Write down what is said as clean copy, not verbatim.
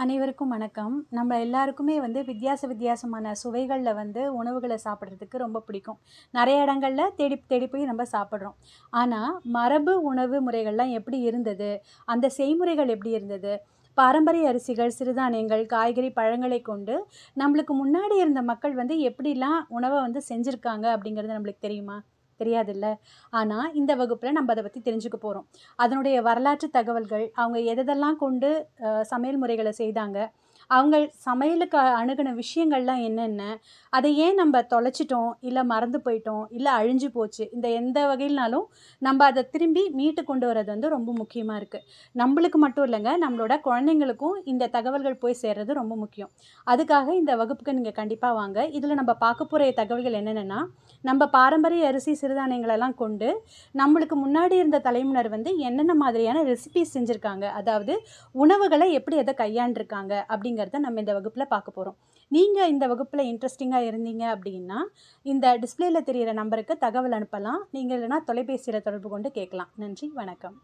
அனைவருக்கும் வணக்கம். நம்ம எல்லாருக்குமே வித்தியாசமான சுவைகள்ல உணவுகள சாப்பிடுறதுக்கு ரொம்ப பிடிக்கும். நெறைய இடங்கள்ல தேடி தேடி போய் நம்ம சாப்பிடுறோம். ஆனா, மரபு உணவு முறைகள்லாம் எப்படி இருந்தது? அந்த செய்முறைகள் எப்படி இருந்தது? பாரம்பரிய அரிசிகள், சிறுதானியங்கள், காய்கறி, பழங்களைக் கொண்டு நம்மளுக்கு முன்னாடி இருந்த மக்கள் எப்படிலாம் உணவ செஞ்சிருக்காங்க அப்படிங்கிறது நம்மளுக்கு தெரியுமா? தெரியாதுல்ல. ஆனா, இந்த வகுப்புல நம்ம அத பத்தி தெரிஞ்சுக்க போறோம். அதனுடைய வரலாற்று தகவல்கள், அவங்க எதெல்லாம் கொண்டு சமையல் முறைகள செய்தாங்க. அவங்க சமையலுக்கு அணுகுன விஷயங்கள்லாம் என்னென்ன? அத ஏன் நம்ப தொலைச்சிட்டோம், இல்ல மறந்து போயிட்டோம், இல்ல அழிஞ்சு போச்சு. இந்த எந்த வகையிலனாலும் நம்ப அத திரும்பி மீட்டு கொண்டு வரது ரொம்ப முக்கியமா இருக்கு. நம்பளுக்கு மட்டும் இல்லங்க, நம்மளோட குழந்தைங்களுக்கும் இந்த தகவல்கள் போய் சேர்றது ரொம்ப முக்கியம். அதுக்காக இந்த வகுப்புக்கு நீங்க கண்டிப்பா வாங்க. இதுல நம்ப பார்க்க போற தகவல்கள் என்னென்னன்னா, நம்ப பாரம்பரிய அரிசி, சிறுதானியங்களெல்லாம் கொண்டு நம்மளுக்கு முன்னாடி இருந்த தலைமுறையினர் என்னென்ன மாதிரியான ரெசிபீஸ் செஞ்சிருக்காங்க. அதாவது உணவுகள எப்படி அத கையாண்டுருக்காங்க அப்படிங்கிறத நம்ம இந்த வகுப்புல பார்க்க போறோம். நீங்க இந்த வகுப்புல இன்ட்ரெஸ்டிங்கா இருந்தீங்க அப்படின்னா, இந்த டிஸ்ப்ளேல தெரியிற நம்பருக்கு தகவல் அனுப்பலாம். நீங்க இல்லன்னா தொலைபேசியில தொடர்பு கொண்டு கேட்கலாம். நன்றி, வணக்கம்.